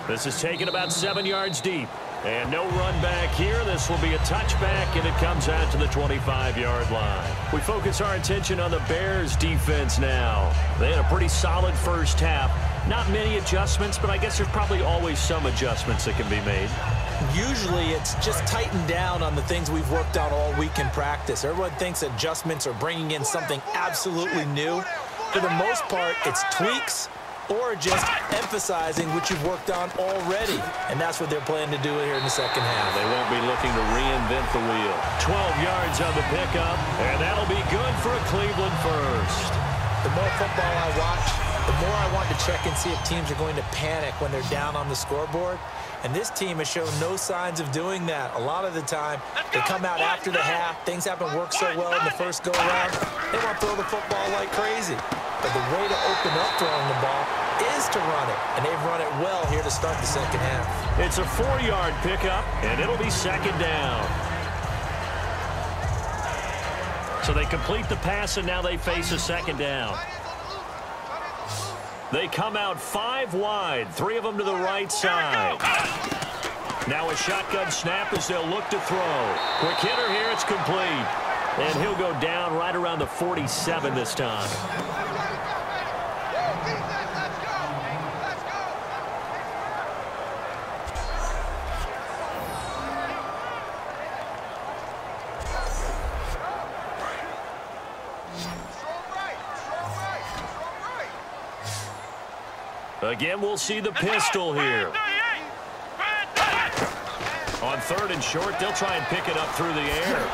This is taken about 7 yards deep. And no run back here. This will be a touchback, and it comes out to the 25-yard line. We focus our attention on the Bears' defense now. They had a pretty solid first half. Not many adjustments, but I guess there's probably always some adjustments that can be made. Usually it's just tightened down on the things we've worked on all week in practice. Everyone thinks adjustments are bringing in something absolutely new. For the most part, it's tweaks or just emphasizing what you've worked on already. And that's what they're planning to do here in the second half. They won't be looking to reinvent the wheel. 12 yards on the pickup, and that'll be good for a Cleveland first. The more football I watch, the more I want to check and see if teams are going to panic when they're down on the scoreboard. And this team has shown no signs of doing that. A lot of the time, they come out after the half. Things haven't worked so well in the first go-around. They want to throw the football like crazy. But the way to open up throwing the ball is to run it. And they've run it well here to start the second half. It's a 4-yard pickup, and it'll be second down. So they complete the pass, and now they face a second down. They come out 5 wide, 3 of them to the right side. Now a shotgun snap as they'll look to throw. Quick hitter here, it's complete. And he'll go down right around the 47 this time. Again, we'll see the pistol here. On 3rd and short, they'll try and pick it up through the air.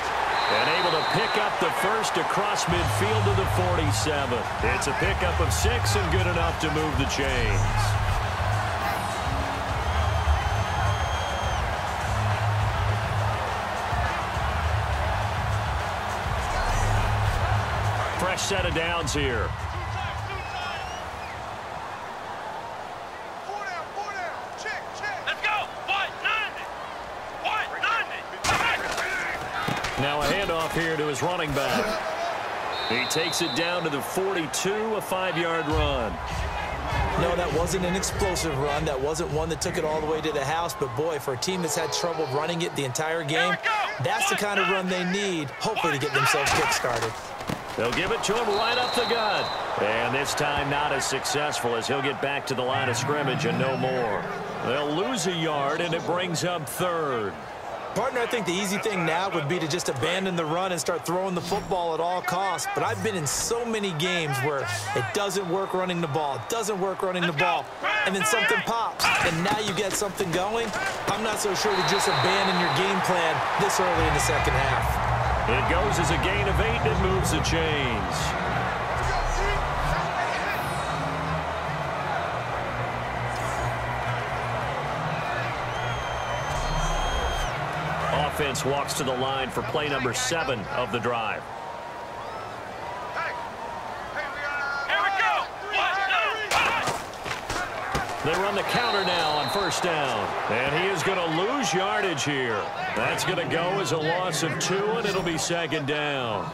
And able to pick up the first across midfield to the 47. It's a pickup of 6 and good enough to move the chains. Fresh set of downs here. Now a handoff here to his running back. He takes it down to the 42, a 5-yard run. No, that wasn't an explosive run. That wasn't one that took it all the way to the house. But, boy, for a team that's had trouble running it the entire game, that's the kind of run they need, hopefully, to get themselves kick-started. They'll give it to him right up the gut. And this time not as successful as he'll get back to the line of scrimmage and no more. They'll lose a yard, and it brings up 3rd. Partner, I think the easy thing now would be to just abandon the run and start throwing the football at all costs. But I've been in so many games where it doesn't work running the ball. It doesn't work running the ball. And then something pops. And now you get something going. I'm not so sure to just abandon your game plan this early in the second half. It goes as a gain of 8 and moves the chains. Offense walks to the line for play number 7 of the drive. They run the counter now on 1st down. And he is going to lose yardage here. That's going to go as a loss of 2, and it'll be 2nd down.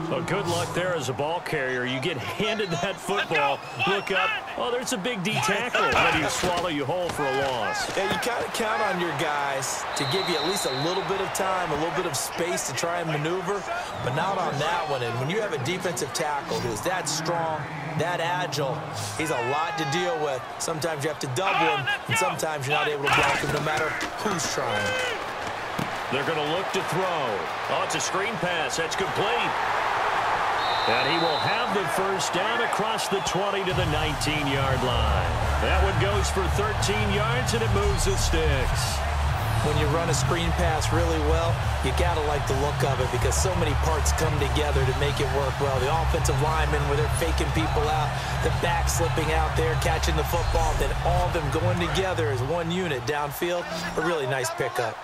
Well, good luck there as a ball carrier. You get handed that football, look up, oh, there's a big D tackle. Then you swallow you whole for a loss. Yeah, you kind of count on your guys to give you at least a little bit of time, a little bit of space to try and maneuver, but not on that one. And when you have a defensive tackle who's that strong, that agile, he's a lot to deal with. Sometimes you have to double him, and sometimes you're not able to block him no matter who's trying. They're going to look to throw. Oh, it's a screen pass. That's complete. And he will have the 1st down across the 20 to the 19-yard line. That one goes for 13 yards, and it moves the sticks. When you run a screen pass really well, you got to like the look of it because so many parts come together to make it work well. The offensive linemen, where they're faking people out, the back slipping out there, catching the football, then all of them going together as one unit downfield. A really nice pickup.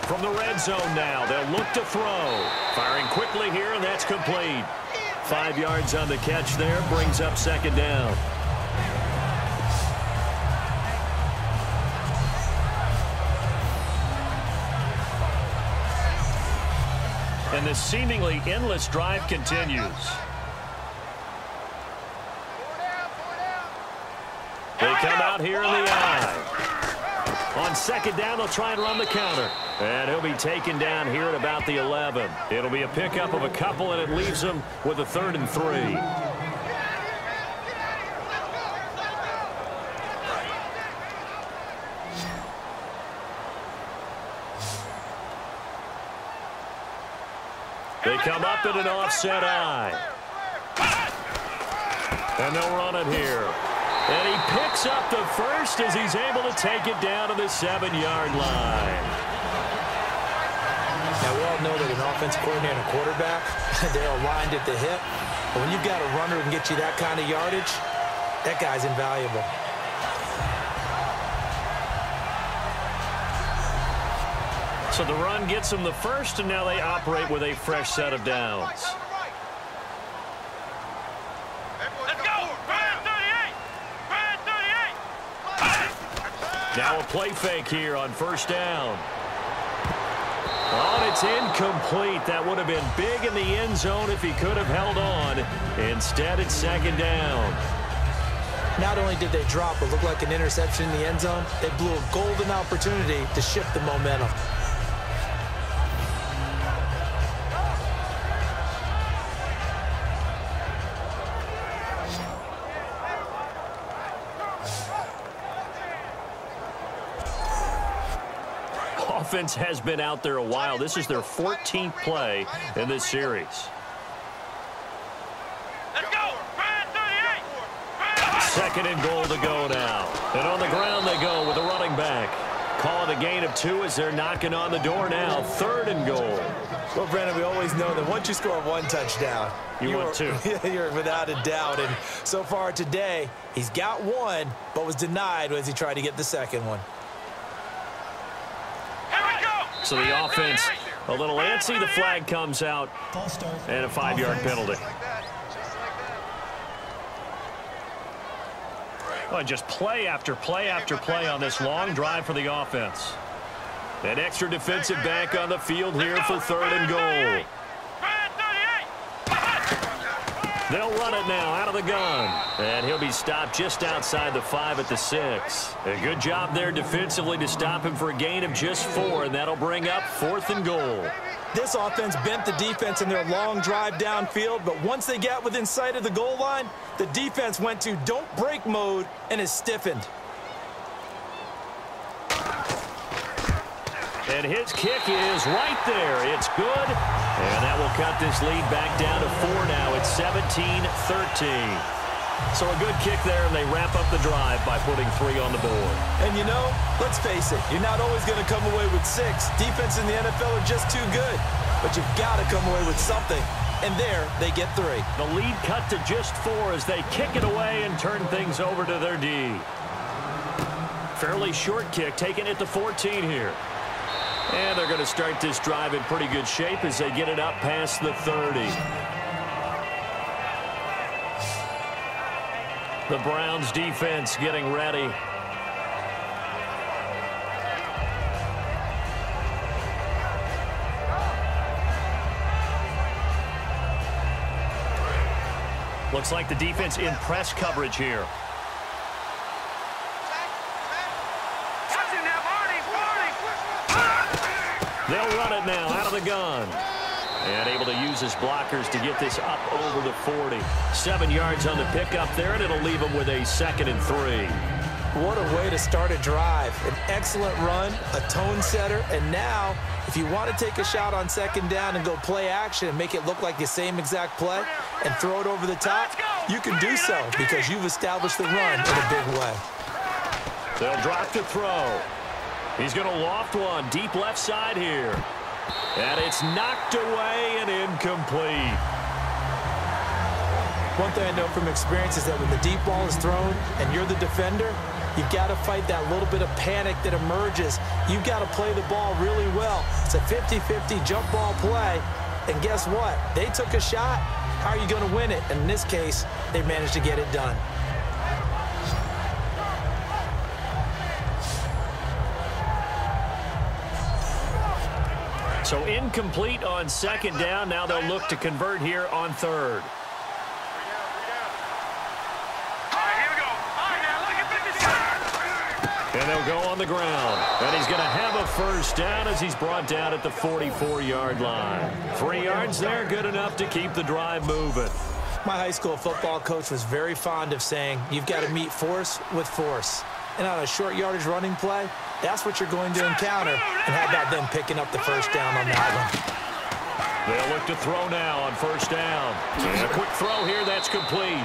From the red zone now, they'll look to throw. Firing quickly here, and that's complete. 5 yards on the catch there, brings up 2nd down. And this seemingly endless drive continues. They come out here in the I. On second down, they'll try and run the counter. And he'll be taken down here at about the 11. It'll be a pickup of a couple, and it leaves them with a 3rd and 3. They come up in an offset I. And they'll run it here. And he picks up the first as he's able to take it down to the 7-yard line. Now, we all know that an offensive coordinator and a quarterback, they're aligned at the hip. But when you've got a runner who can get you that kind of yardage, that guy's invaluable. So the run gets them the first, and now they operate with a fresh set of downs. Now a play fake here on first down. Oh, and it's incomplete. That would have been big in the end zone if he could have held on. Instead, it's second down. Not only did they drop what looked like an interception in the end zone, they blew a golden opportunity to shift the momentum. Offense has been out there a while. This is their 14th play in this series. Let's go. 2nd and goal to go now. And on the ground they go with a running back. Call it a gain of 2 as they're knocking on the door now. 3rd and goal. Well, Brandon, we always know that once you score 1 touchdown, you want 2. You're without a doubt. And so far today, he's got 1, but was denied as he tried to get the second one. So the offense a little antsy. The flag comes out and a 5-yard penalty. Well, just play after play after play on this long drive for the offense. An extra defensive back on the field here for 3rd and goal. They'll run it now out of the gun. And he'll be stopped just outside the 5 at the 6. A good job there defensively to stop him for a gain of just 4, and that'll bring up 4th and goal. This offense bent the defense in their long drive downfield, but once they got within sight of the goal line, the defense went to don't break mode and is stiffened. And his kick is right there. It's good. And that will cut this lead back down to 4 now. It's 17-13. So a good kick there, and they wrap up the drive by putting 3 on the board. And, you know, let's face it, you're not always going to come away with 6. Defense in the NFL are just too good. But you've got to come away with something. And there, they get 3. The lead cut to just 4 as they kick it away and turn things over to their D. Fairly short kick, taking it to 14 here. And they're going to start this drive in pretty good shape as they get it up past the 30. The Browns defense getting ready. Looks like the defense in press coverage here. They'll run it now out of the gun. And able to use his blockers to get this up over the 40. 7 yards on the pickup there, and it'll leave him with a 2nd and 3. What a way to start a drive. An excellent run, a tone setter, and now if you want to take a shot on 2nd down and go play action and make it look like the same exact play and throw it over the top, you can do so because you've established the run in a big way. They'll drop the throw. He's going to loft one deep left side here. And it's knocked away and incomplete. One thing I know from experience is that when the deep ball is thrown and you're the defender, you've got to fight that little bit of panic that emerges. You've got to play the ball really well. It's a 50-50 jump ball play. And guess what? They took a shot. How are you going to win it? And in this case, they managed to get it done. So incomplete on second down. Now they'll look to convert here on third. And they'll go on the ground. And he's going to have a first down as he's brought down at the 44-yard line. 3 yards there, good enough to keep the drive moving. My high school football coach was very fond of saying, you've got to meet force with force. And on a short yardage running play, that's what you're going to encounter. And how about them picking up the first down on that one? They'll look to throw now on first down. And a quick throw here, that's complete.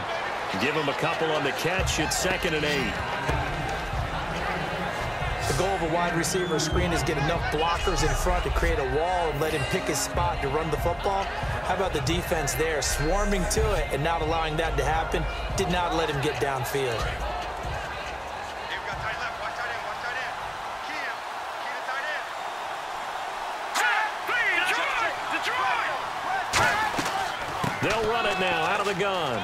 Give him a couple on the catch. It's 2nd and 8. The goal of a wide receiver screen is get enough blockers in front to create a wall and let him pick his spot to run the football. How about the defense there, swarming to it and not allowing that to happen? Did not let him get downfield. They'll run it now out of the gun.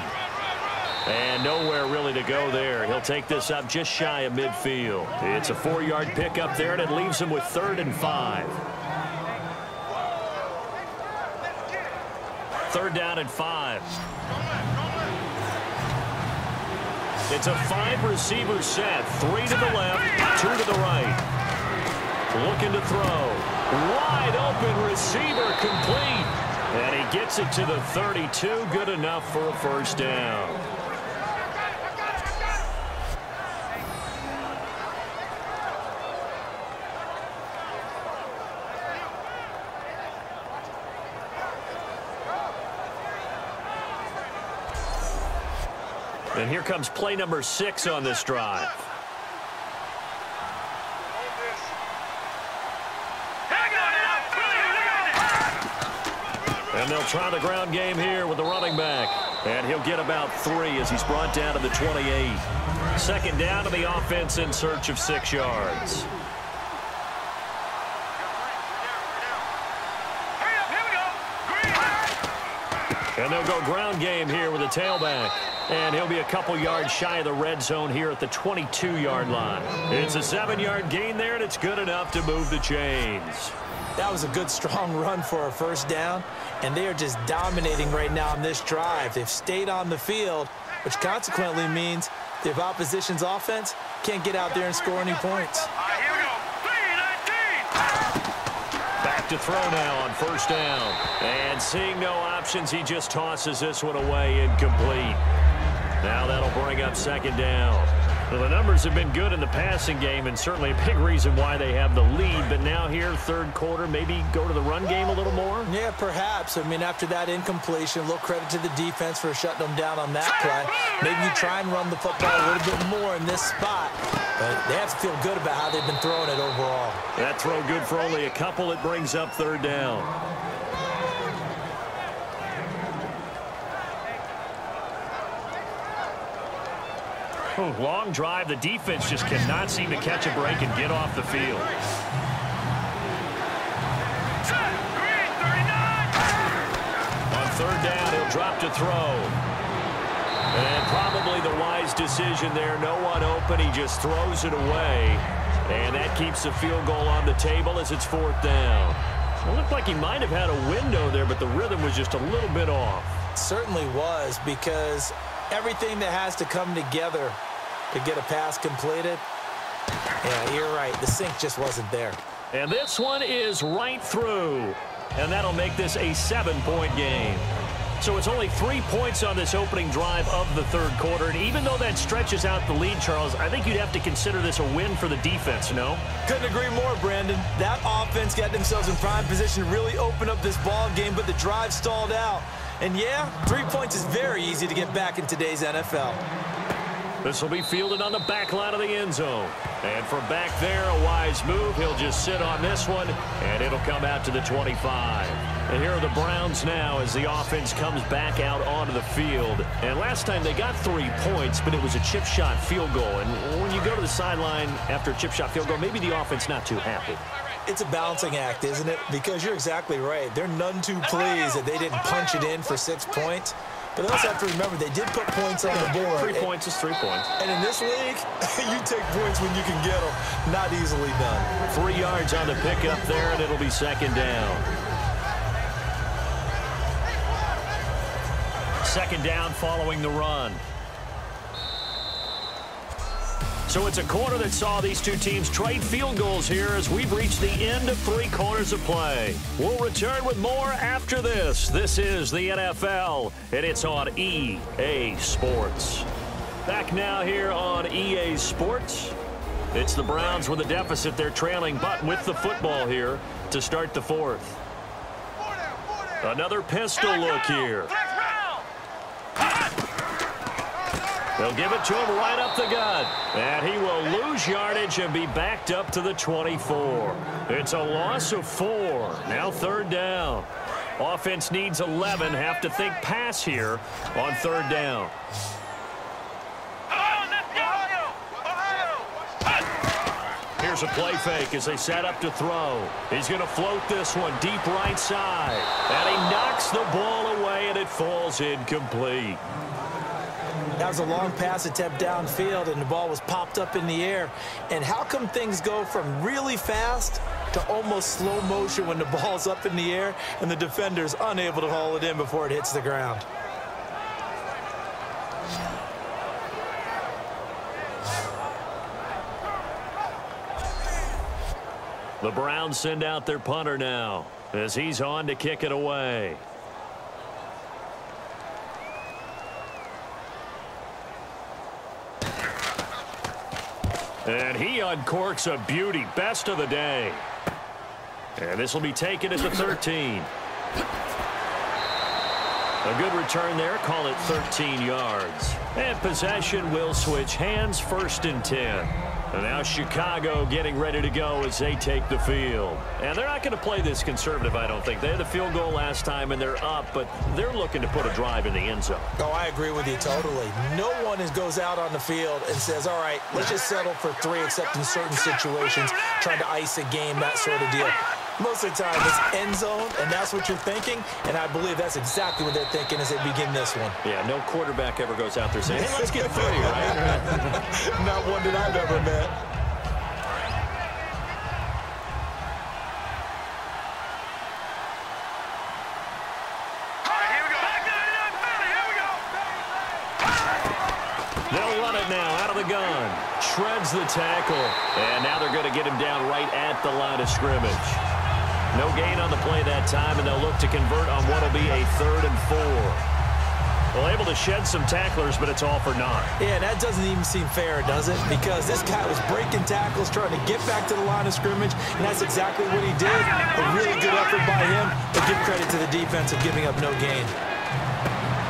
And nowhere really to go there. He'll take this up just shy of midfield. It's a 4-yard pickup there, and it leaves him with 3rd and 5. 3rd down and 5. It's a 5-receiver set. 3 to the left, 2 to the right. Looking to throw. Wide open receiver complete. And he gets it to the 32. Good enough for a first down. And here comes play number 6 on this drive. And they'll try the ground game here with the running back. And he'll get about 3 as he's brought down to the 28. 2nd down to the offense in search of 6 yards. And they'll go ground game here with a tailback. And he'll be a couple yards shy of the red zone here at the 22-yard line. It's a 7-yard gain there, and it's good enough to move the chains. That was a good, strong run for a first down, and they are just dominating right now on this drive. They've stayed on the field, which consequently means the opposition's offense can't get out there and score any points. Back to throw now on first down. And seeing no options, he just tosses this one away, incomplete. Now that'll bring up 2nd down. Well, the numbers have been good in the passing game, and certainly a big reason why they have the lead. But now here, 3rd quarter, maybe go to the run game a little more? Yeah, perhaps. I mean, after that incompletion, a little credit to the defense for shutting them down on that play. Maybe you try and run the football a little bit more in this spot. But they have to feel good about how they've been throwing it overall. That throw good for only a couple. It brings up 3rd down. Long drive. The defense just cannot seem to catch a break and get off the field. On 3rd down, he'll drop to throw. And probably the wise decision there. No one open. He just throws it away. And that keeps the field goal on the table as it's 4th down. It looked like he might have had a window there, but the rhythm was just a little bit off. It certainly was, because everything that has to come together to get a pass completed, yeah, you're right. The sink just wasn't there. And this one is right through. And that'll make this a 7-point game. So it's only 3 points on this opening drive of the 3rd quarter. And even though that stretches out the lead, Charles, I think you'd have to consider this a win for the defense, no? Couldn't agree more, Brandon. That offense got themselves in prime position to really open up this ball game, but the drive stalled out. And yeah, 3 points is very easy to get back in today's NFL. This will be fielded on the back line of the end zone. And from back there, a wise move. He'll just sit on this one, and it'll come out to the 25. And here are the Browns now as the offense comes back out onto the field. And last time they got 3 points, but it was a chip shot field goal. And when you go to the sideline after a chip shot field goal, maybe the offense not too happy. It's a balancing act, isn't it? Because you're exactly right. They're none too pleased that they didn't punch it in for 6 points. But they also have to remember they did put points on the board. 3 points is 3 points. And in this league, you take points when you can get them. Not easily done. 3 yards on the pickup there, and it'll be second down. Second down following the run. So it's a quarter that saw these two teams trade field goals here as we've reached the end of 3 quarters of play. We'll return with more after this. This is the NFL, and it's on EA Sports. Back now here on EA Sports. It's the Browns with a deficit. They're trailing, but with the football here to start the 4th. Another pistol look here. They'll give it to him right up the gut. And he will lose yardage and be backed up to the 24. It's a loss of 4. Now 3rd down. Offense needs 11. Have to think pass here on 3rd down. Here's a play fake as they set up to throw. He's going to float this one deep right side. And he knocks the ball away, and it falls incomplete. That was a long pass attempt downfield, and the ball was popped up in the air. And how come things go from really fast to almost slow motion when the ball's up in the air and the defender's unable to haul it in before it hits the ground? The Browns send out their punter now as he's on to kick it away. And he uncorks a beauty. Best of the day. And this will be taken at the 13. A good return there. Call it 13 yards. And possession will switch hands. 1st and 10. And now Chicago getting ready to go as they take the field. And they're not going to play this conservative, I don't think. They had the field goal last time, and they're up, but they're looking to put a drive in the end zone. Oh, I agree with you totally. No one goes out on the field and says, all right, let's just settle for 3, except in certain situations, trying to ice a game, that sort of deal. Most of the time, it's end zone, and that's what you're thinking, and I believe that's exactly what they're thinking as they begin this one. Yeah, no quarterback ever goes out there saying, hey, let's get 30, right? Not one that I've ever met. They'll run it now out of the gun. Shreds the tackle, and now they're going to get him down right at the line of scrimmage. No gain on the play that time, and they'll look to convert on what will be a 3rd and 4. Well, able to shed some tacklers, but it's all for naught. Yeah, that doesn't even seem fair, does it? Because this guy was breaking tackles, trying to get back to the line of scrimmage, and that's exactly what he did. A really good effort by him, but give credit to the defense of giving up no gain.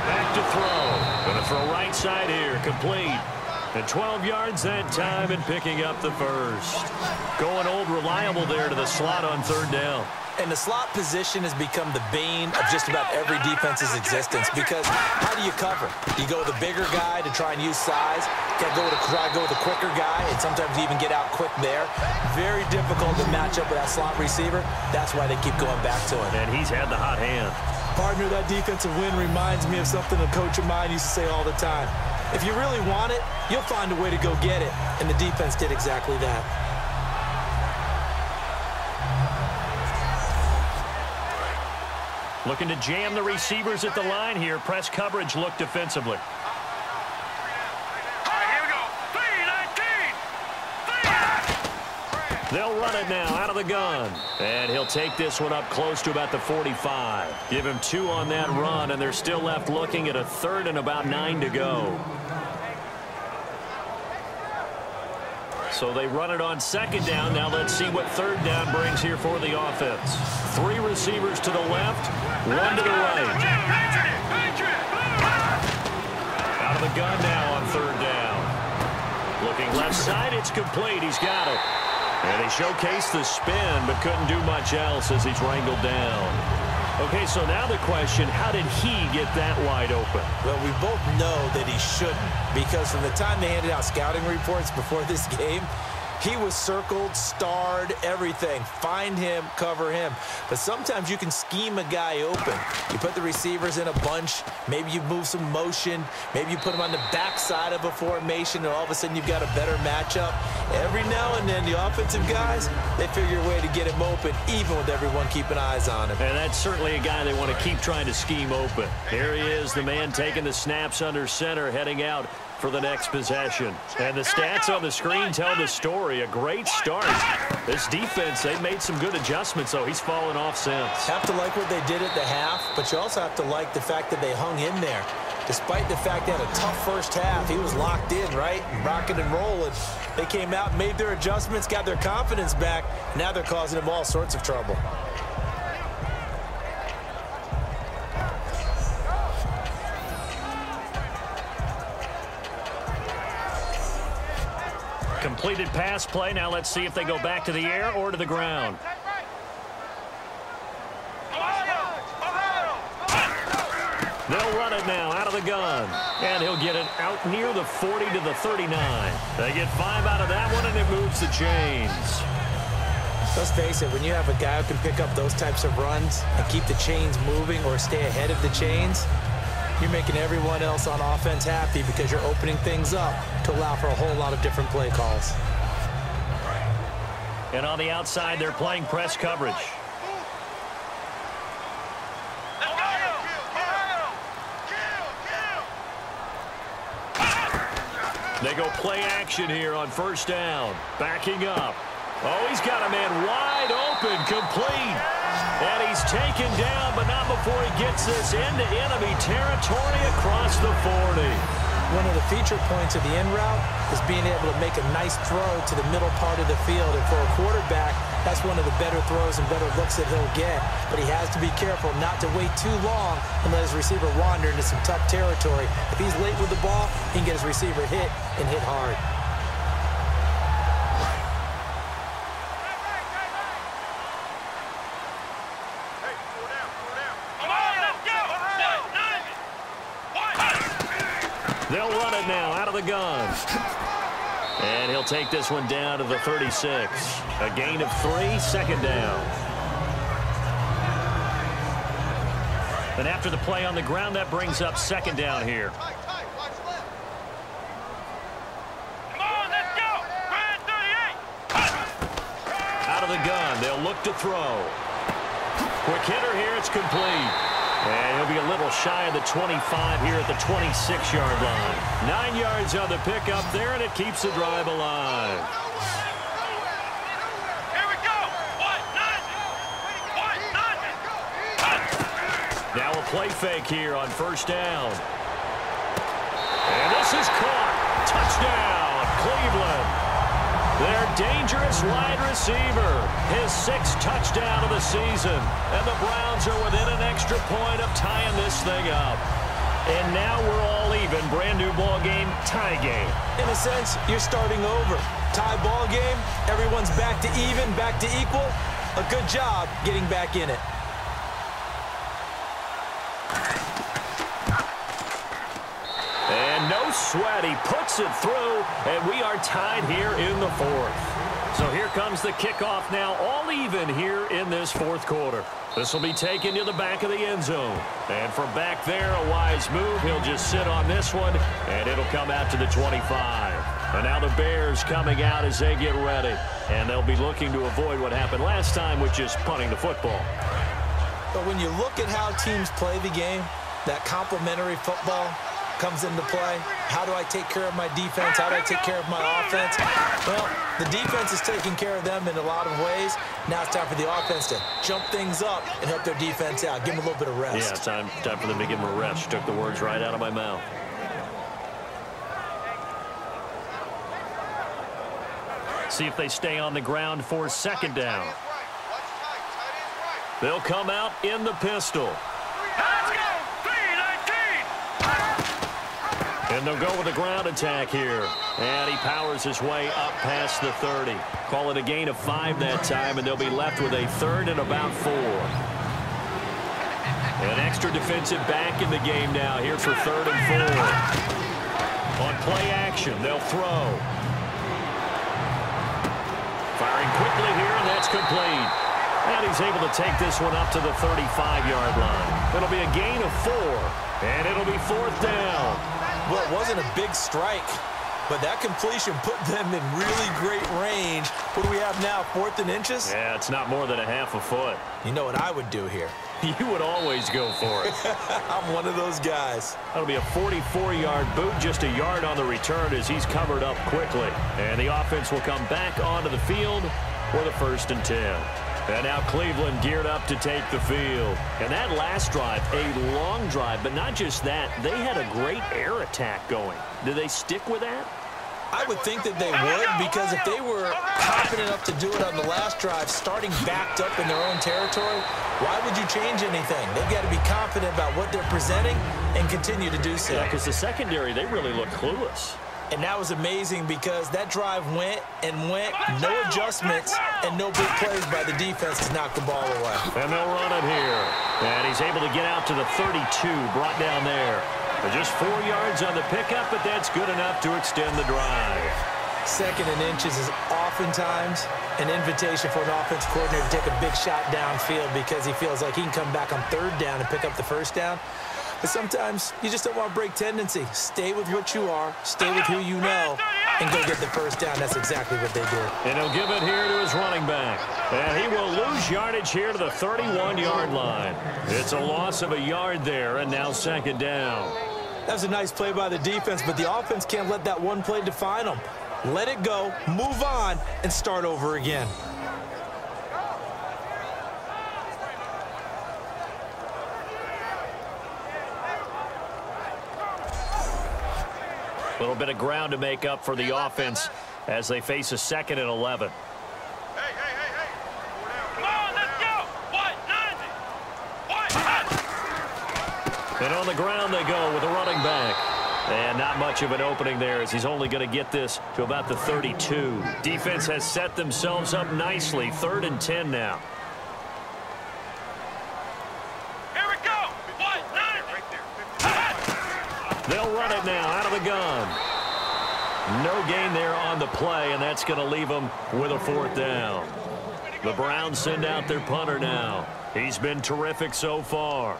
Back to throw. Going to throw right side here, complete. And 12 yards that time and picking up the 1st. Going old reliable there to the slot on 3rd down. And the slot position has become the bane of just about every defense's existence because how do you cover? You go with the bigger guy to try and use size. You got to try to go with the quicker guy and sometimes even get out quick there. Very difficult to match up with that slot receiver. That's why they keep going back to him. And he's had the hot hand. Partner, that defensive win reminds me of something a coach of mine used to say all the time. If you really want it, you'll find a way to go get it. And the defense did exactly that. Looking to jam the receivers at the line here. Press coverage look defensively. They'll run it now out of the gun. And he'll take this one up close to about the 45. Give him 2 on that run, and they're still left looking at a 3rd and about 9 to go. So they run it on 2nd down. Now let's see what 3rd down brings here for the offense. 3 receivers to the left, 1 to the right. Out of the gun now on 3rd down. Looking left side, it's complete. He's got it. And he showcased the spin, but couldn't do much else as he's wrangled down. Okay, so now the question, how did he get that wide open? Well, we both know that he shouldn't, because from the time they handed out scouting reports before this game, He was circled, starred, everything. Find him, cover him. But sometimes you can scheme a guy open. You put the receivers in a bunch. Maybe you move some motion. Maybe you put them on the backside of a formation, and all of a sudden you've got a better matchup. Every now and then, the offensive guys, they figure a way to get him open, even with everyone keeping eyes on him. And that's certainly a guy they want to keep trying to scheme open. Here he is, the man taking the snaps under center, heading out for the next possession. And the stats on the screen tell the story. A great start. This defense, they've made some good adjustments, so he's fallen off since. Have to like what they did at the half, but you also have to like the fact that they hung in there. Despite the fact they had a tough first half, he was locked in, right? Rocking and rolling. They came out, made their adjustments, got their confidence back. Now they're causing him all sorts of trouble. Completed pass play. Now let's see if they go back to the air or to the ground. They'll run it now out of the gun. And he'll get it out near the 40 to the 39. They get 5 out of that one, and it moves the chains. Let's face it, when you have a guy who can pick up those types of runs and keep the chains moving or stay ahead of the chains, you're making everyone else on offense happy because you're opening things up to allow for a whole lot of different play calls. And on the outside, they're playing press coverage. They go play action here on first down. Backing up. Oh, he's got a man wide open, complete. And he's taken down, but not before he gets this into enemy territory across the 40. One of the feature points of the in route is being able to make a nice throw to the middle part of the field. And for a quarterback, that's one of the better throws and better looks that he'll get. But he has to be careful not to wait too long and let his receiver wander into some tough territory. If he's late with the ball, he can get his receiver hit and hit hard. They'll run it now out of the gun. And he'll take this one down to the 36. A gain of 3, second down. And after the play on the ground, that brings up second down here. Out of the gun, they'll look to throw. Quick hitter here, it's complete. And he'll be a little shy of the 25 here at the 26-yard line. 9 yards on the pickup there, and it keeps the drive alive. Here we go. Now a play fake here on first down. And this is caught. Touchdown, Cleveland. Their dangerous wide receiver, his 6th touchdown of the season. And the Browns are within an extra point of tying this thing up. And now we're all even. Brand new ball game, tie game. In a sense, you're starting over. Tie ball game, everyone's back to even, back to equal. A good job getting back in it. And no sweat, he puts it through, and we are tied here in the 4th. So here comes the kickoff now, all even here in this 4th quarter. This will be taken to the back of the end zone. And from back there, a wise move. He'll just sit on this one, and it'll come out to the 25. And now the Bears coming out as they get ready. And they'll be looking to avoid what happened last time, which is punting the football. But when you look at how teams play the game, that complementary football comes into play. How do I take care of my defense? How do I take care of my offense? Well, the defense is taking care of them in a lot of ways. Now it's time for the offense to jump things up and help their defense out. Give them a little bit of rest. Yeah, time for them to give them a rest. Took the words right out of my mouth. See if they stay on the ground for second down. They'll come out in the pistol. And they'll go with a ground attack here. And he powers his way up past the 30. Call it a gain of 5 that time, and they'll be left with a 3rd and about 4. An extra defensive back in the game now here for 3rd and 4. On play action, they'll throw. Firing quickly here, and that's complete. And he's able to take this one up to the 35-yard line. It'll be a gain of 4, and it'll be 4th down. Well, it wasn't a big strike, but that completion put them in really great range. What do we have now, 4th and inches? Yeah, it's not more than a half a foot. You know what I would do here? You would always go for it. I'm one of those guys. That'll be a 44-yard boot, just a yard on the return as he's covered up quickly. And the offense will come back onto the field for the 1st and 10. And now Cleveland geared up to take the field. And that last drive, a long drive, but not just that, they had a great air attack going. Do they stick with that? I would think that they would, because if they were confident enough to do it on the last drive, starting backed up in their own territory, why would you change anything? They've got to be confident about what they're presenting and continue to do so. Yeah, because the secondary, they really look clueless. And that was amazing because that drive went and went, no adjustments, and no big plays by the defense to knock the ball away. And they'll run it here. And he's able to get out to the 32, brought down there. Just 4 yards on the pickup, but that's good enough to extend the drive. 2nd and inches is oftentimes an invitation for an offense coordinator to take a big shot downfield because he feels like he can come back on 3rd down and pick up the 1st down. But sometimes you just don't want to break tendency. Stay with what you are, stay with who you know, and go get the 1st down. That's exactly what they did. And he'll give it here to his running back. And he will lose yardage here to the 31-yard line. It's a loss of a yard there, and now 2nd down. That was a nice play by the defense, but the offense can't let that one play define them. Let it go, move on, and start over again. A little bit of ground to make up for the offense as they face a 2nd and 11. Hey. Come on, let's go. 190. And on the ground they go with a running back. And not much of an opening there as he's only going to get this to about the 32. Defense has set themselves up nicely. 3rd and 10 now. Here we go. 190. Right there. They'll run it now out of the gun. No gain there on the play, and that's going to leave them with a 4th down. The Browns send out their punter now. He's been terrific so far.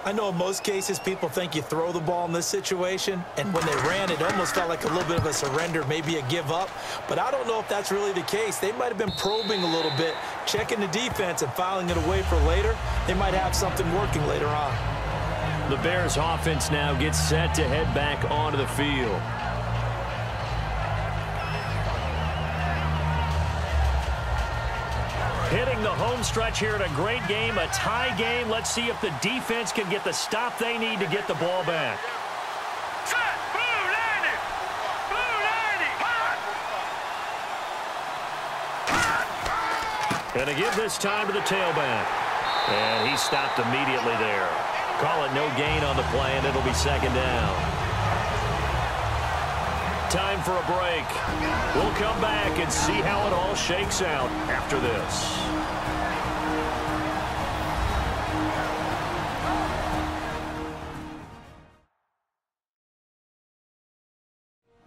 I know in most cases people think you throw the ball in this situation, and when they ran it almost felt like a little bit of a surrender, maybe a give up. But I don't know if that's really the case. They might have been probing a little bit, checking the defense and filing it away for later. They might have something working later on. The Bears offense now gets set to head back onto the field. Hitting the home stretch here in a great game, a tie game. Let's see if the defense can get the stop they need to get the ball back. Set. Blue 90. Blue 90. And to give this time to the tailback. And he stopped immediately there. Call it no gain on the play, and it'll be 2nd down. Time for a break. We'll come back and see how it all shakes out after this.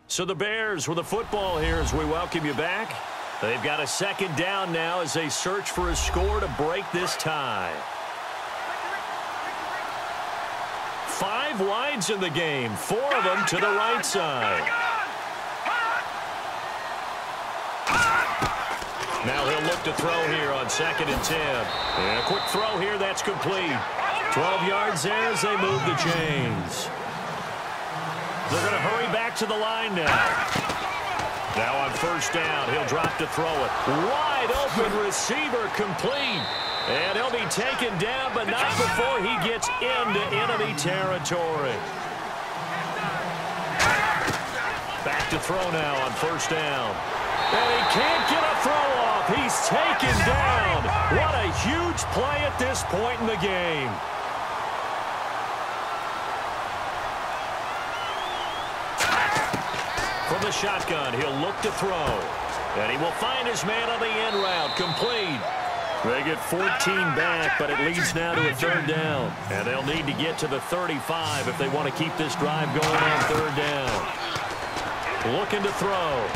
So the Bears with the football here as we welcome you back. They've got a 2nd down now as they search for a score to break this tie. 5 wides in the game, 4 of them to the right side. Now he'll look to throw here on 2nd and 10. And a quick throw here, that's complete. 12 yards there as they move the chains. They're going to hurry back to the line now. Now on 1st down, he'll drop to throw it. Wide open receiver complete. And he'll be taken down, but not before he gets into enemy territory. Back to throw now on 1st down. And he can't get a throw off. He's taken down. What a huge play at this point in the game. From the shotgun, he'll look to throw. And he will find his man on the end route. Complete. They get 14 back, but it leads now to a 3rd down. And they'll need to get to the 35 if they want to keep this drive going on 3rd down. Looking to throw.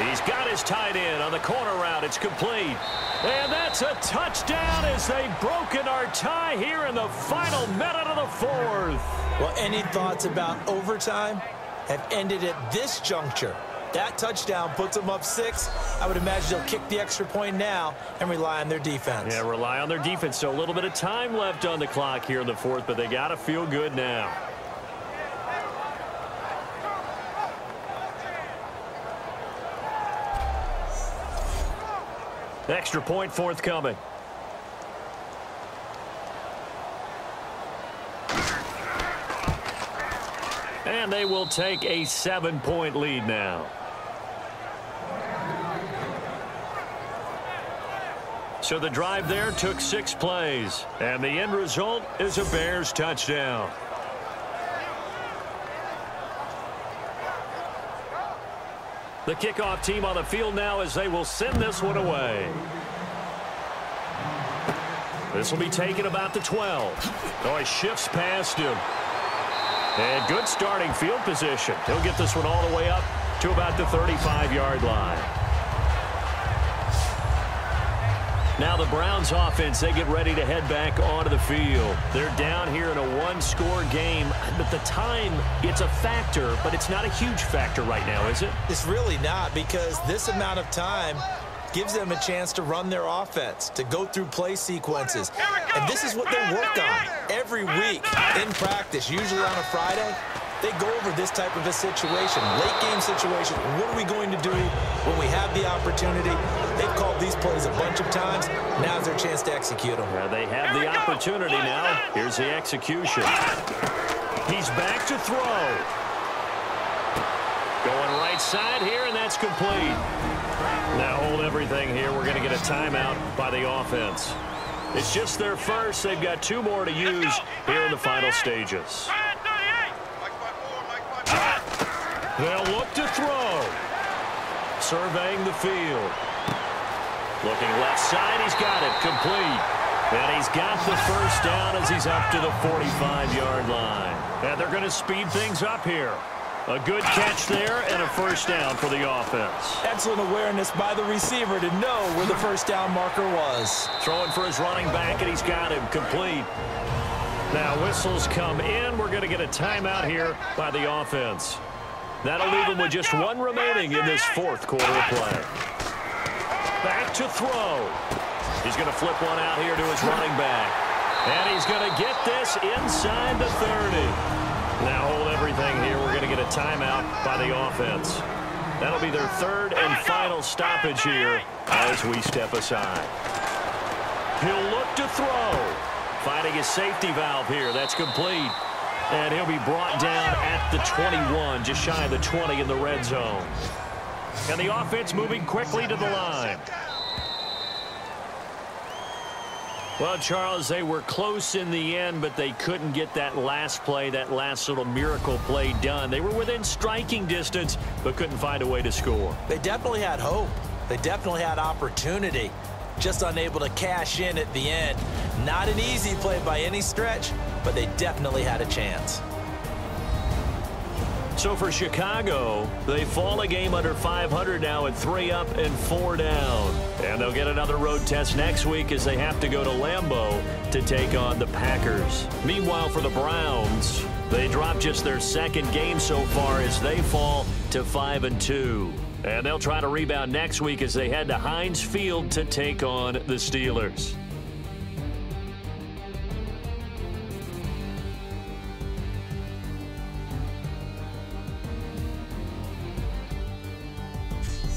He's got his tight end on the corner route. It's complete. And that's a touchdown as they've broken our tie here in the final minute of the fourth. Well, any thoughts about overtime have ended at this juncture. That touchdown puts them up 6. I would imagine they'll kick the extra point now and rely on their defense. Yeah, rely on their defense. So a little bit of time left on the clock here in the fourth, but they got to feel good now. Extra point forthcoming. And they will take a 7-point lead now. So the drive there took 6 plays. And the end result is a Bears touchdown. The kickoff team on the field now as they will send this one away. This will be taken about the 12. Oh, he shifts past him. And good starting field position. He'll get this one all the way up to about the 35-yard line. Now the Browns offense, they get ready to head back onto the field. They're down here in a 1-score game. But the time, it's a factor, but it's not a huge factor right now, is it? It's really not, because this amount of time gives them a chance to run their offense, to go through play sequences. And this is what they work on every week in practice, usually on a Friday. They go over this type of a situation, late-game situation. What are we going to do when we have the opportunity? They've called these plays a bunch of times. Now's their chance to execute them. Yeah, they have the opportunity now. Here's the execution. He's back to throw. Going right side here, and that's complete. Now hold everything here. We're going to get a timeout by the offense. It's just their first. They've got 2 more to use here in the final stages. They'll look to throw. Surveying the field. Looking left side. He's got it. Complete. And he's got the first down as he's up to the 45-yard line. And they're going to speed things up here. A good catch there and a first down for the offense. Excellent awareness by the receiver to know where the first down marker was. Throwing for his running back, and he's got him complete. Now whistles come in. We're going to get a timeout here by the offense. That'll leave him with just 1 remaining in this fourth quarter of play. Back to throw. He's going to flip one out here to his running back. And he's going to get this inside the 30. Now hold everything here. We're going to get a timeout by the offense. That'll be their 3rd and final stoppage here as we step aside. He'll look to throw. Finding his safety valve here. That's complete. And he'll be brought down at the 21, just shy of the 20 in the red zone. And the offense moving quickly to the line. Well, Charles, they were close in the end, but they couldn't get that last play, that last little miracle play done. They were within striking distance, but couldn't find a way to score. They definitely had hope. They definitely had opportunity. Just unable to cash in at the end. Not an easy play by any stretch, but they definitely had a chance. So for Chicago, they fall a game under 500 now at 3 up and 4 down. And they'll get another road test next week as they have to go to Lambeau to take on the Packers. Meanwhile, for the Browns, they drop just their 2nd game so far as they fall to 5-2. And they'll try to rebound next week as they head to Heinz Field to take on the Steelers.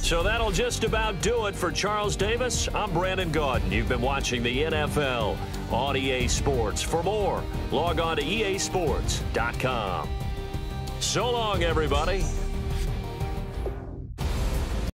So that'll just about do it for Charles Davis. I'm Brandon Gaudin. You've been watching the NFL on EA Sports. For more, log on to easports.com. So long, everybody.